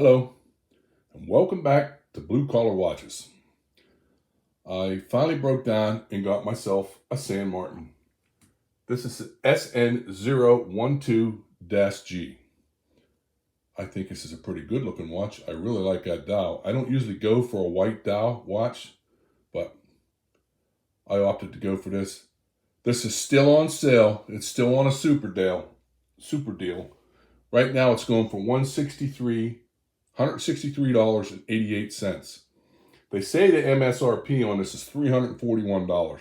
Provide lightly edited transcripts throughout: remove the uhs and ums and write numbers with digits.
Hello, and welcome back to Blue Collar Watches. I finally broke down and got myself a San Martin. This is SN012-G. I think this is a pretty good looking watch. I really like that dial. I don't usually go for a white dial watch, but I opted to go for this. This is still on sale. It's still on a super deal. Right now it's going for $163.88. They say the MSRP on this is $341.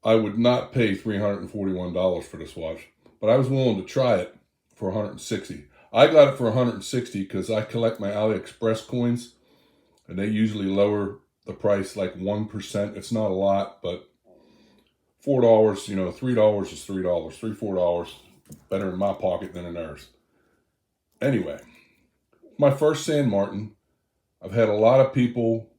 I would not pay $341 for this watch, but I was willing to try it for $160. I got it for $160 because I collect my AliExpress coins, and they usually lower the price like 1%. It's not a lot, but $4, $3 is $3. $4 better in my pocket than in theirs. Anyway, my first San Martin. I've had a lot of people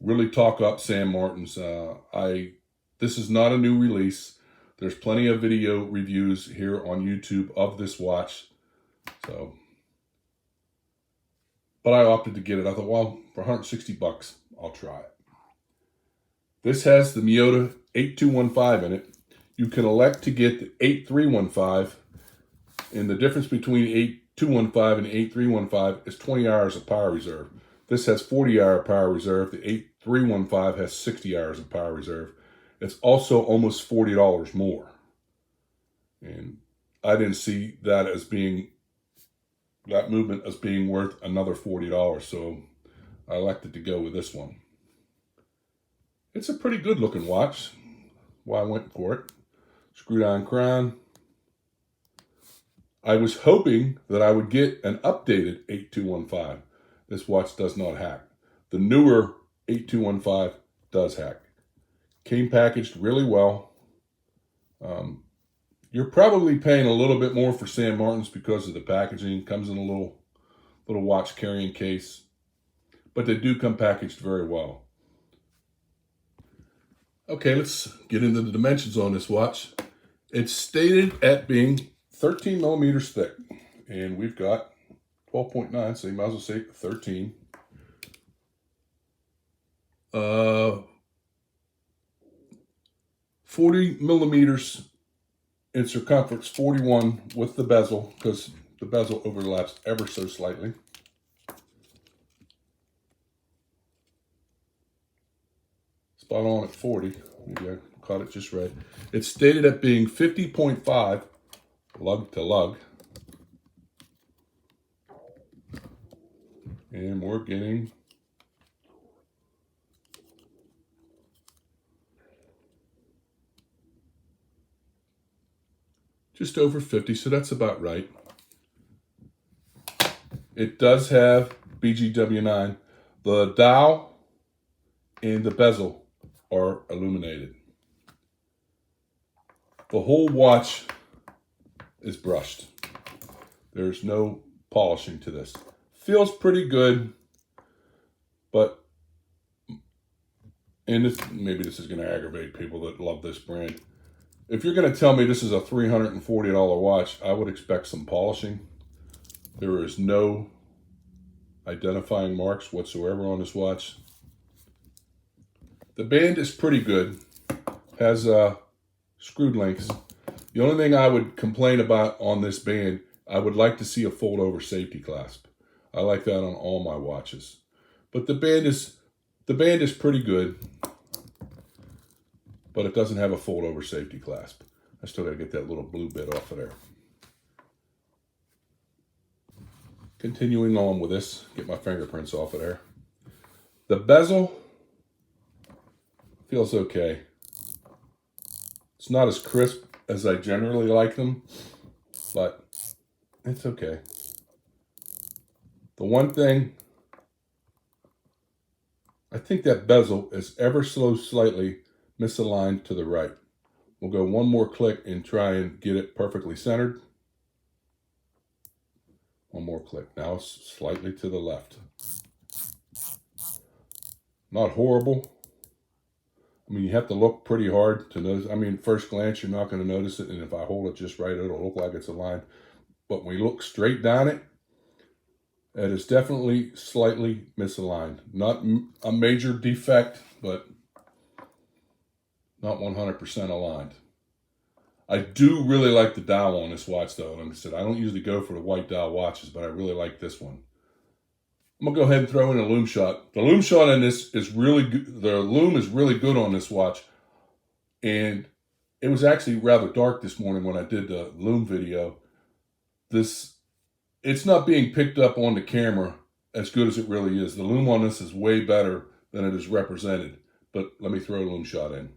really talk up San Martins. This is not a new release. There's plenty of video reviews here on YouTube of this watch. But I opted to get it. I thought, well, for $160, I'll try it. This has the Miyota 8215 in it. You can elect to get the 8315, and the difference between 8215 and 8315 is 20 hours of power reserve. This has 40-hour power reserve. The 8315 has 60 hours of power reserve. It's also almost $40 more. And I didn't see that movement as being worth another $40, so I elected to go with this one. It's a pretty good looking watch. Why I went for it. Screwed on crown. I was hoping that I would get an updated 8215. This watch does not hack. The newer 8215 does hack. Came packaged really well. You're probably paying a little bit more for San Martins because of the packaging. Comes in a little watch carrying case, but they do come packaged very well. Okay, let's get into the dimensions on this watch. It's stated at being 13 millimeters thick, and we've got 12.9, so you might as well say 13. 40 millimeters in circumference, 41 with the bezel, because the bezel overlaps ever so slightly. Spot on at 40. Maybe I caught it just right. It's stated at being 50.5 lug to lug. And we're getting just over 50, so that's about right. It does have BGW9. The dial and the bezel are illuminated. The whole watch is brushed. There's no polishing to this. Feels pretty good, but maybe this is going to aggravate people that love this brand. If you're going to tell me this is a $340 watch, I would expect some polishing. There is no identifying marks whatsoever on this watch. The band is pretty good. Has screwed links. The only thing I would complain about on this band, I would like to see a fold-over safety clasp. I like that on all my watches. But the band is pretty good, but it doesn't have a fold-over safety clasp. I still got to get that little blue bit off of there. Continuing on with this, get my fingerprints off of there. The bezel feels okay. It's not as crisp as I generally like them, but it's okay. The one thing, I think that bezel is ever so slightly misaligned to the right. We'll go one more click and try and get it perfectly centered. One more click. Now it's slightly to the left. Not horrible. I mean, you have to look pretty hard to notice. I mean, first glance, you're not going to notice it. And if I hold it just right, it'll look like it's aligned. But when you look straight down it, It is definitely slightly misaligned. Not a major defect, but not 100% aligned. I do really like the dial on this watch, though. Like I said, I don't usually go for the white dial watches, but I really like this one. I'm going to go ahead and throw in a Lume shot. The Lume shot on this is really good. The Lume is really good on this watch. And it was actually rather dark this morning when I did the Lume video. It's not being picked up on the camera as good as it really is. The Lume on this is way better than it is represented. But let me throw a Lume shot in.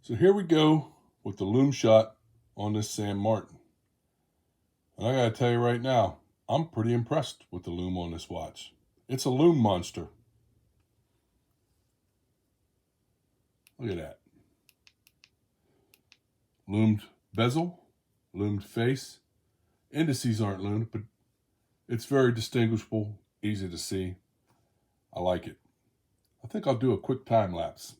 So here we go with the Lume shot on this San Martin. And I gotta tell you right now, I'm pretty impressed with the Lume on this watch. It's a Lume monster. Look at that. Lumed bezel, lumed face. Indices aren't lumed, but it's very distinguishable, easy to see. I like it. I think I'll do a quick time lapse.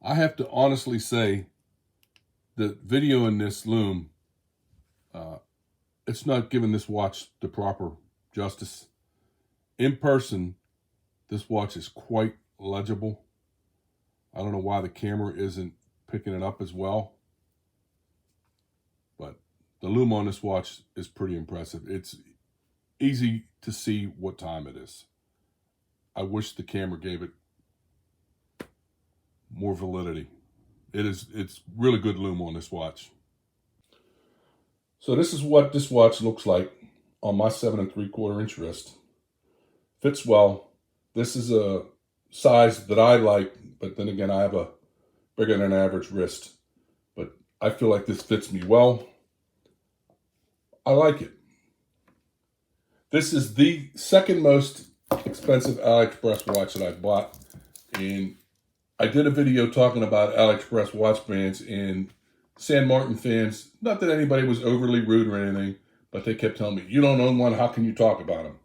I have to honestly say that video in this Lume, it's not giving this watch the proper justice. In person, this watch is quite legible. I don't know why the camera isn't picking it up as well, but the Lume on this watch is pretty impressive. It's easy to see what time it is. I wish the camera gave it more validity. It's really good Lume on this watch. So this is what this watch looks like on my 7 3/4 inch wrist. Fits well. This is a size that I like, but then again, I have a bigger than average wrist. But I feel like this fits me well. I like it. This is the second most expensive AliExpress watch that I bought. And I did a video talking about AliExpress watch brands, and San Martin fans, not that anybody was overly rude or anything, but they kept telling me, you don't own one, how can you talk about them?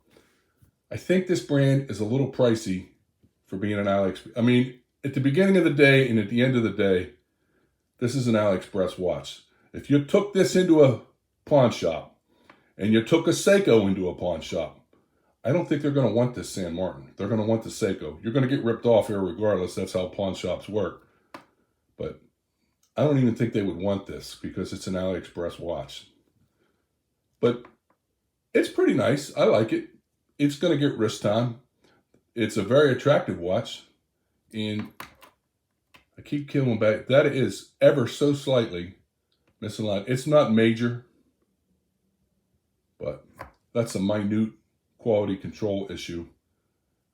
I think this brand is a little pricey for being an AliExpress. I mean, at the beginning of the day and at the end of the day, this is an AliExpress watch. If you took this into a pawn shop and you took a Seiko into a pawn shop, I don't think they're going to want this San Martin. They're going to want the Seiko. You're going to get ripped off here regardless. That's how pawn shops work. But I don't even think they would want this because it's an AliExpress watch. But it's pretty nice. I like it. It's going to get wrist time. It's a very attractive watch. And I keep killing back. That is ever so slightly misaligned. It's not major, but that's a minute quality control issue.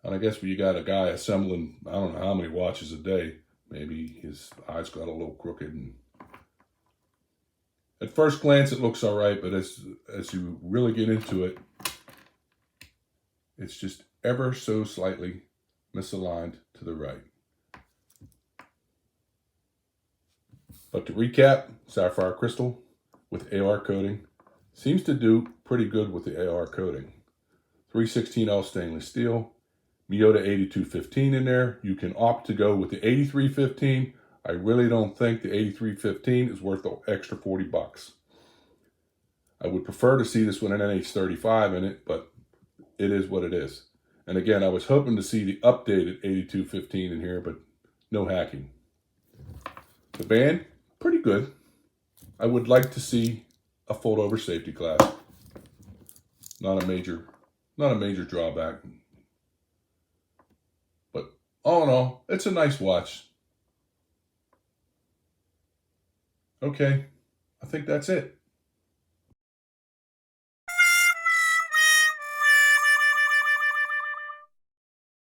And I guess when you got a guy assembling, I don't know how many watches a day, maybe his eyes got a little crooked. And at first glance, it looks all right, but as you really get into it, it's just ever so slightly misaligned to the right. But to recap, sapphire crystal with AR coating seems to do pretty good with the AR coating. 316L stainless steel, Miyota 8215 in there. You can opt to go with the 8315. I really don't think the 8315 is worth the extra 40 bucks. I would prefer to see this with an NH35 in it, but it is what it is. And again, I was hoping to see the updated 8215 in here, but no hacking. The band, pretty good. I would like to see a fold-over safety clasp. Not a major drawback. But all in all, it's a nice watch. Okay, I think that's it.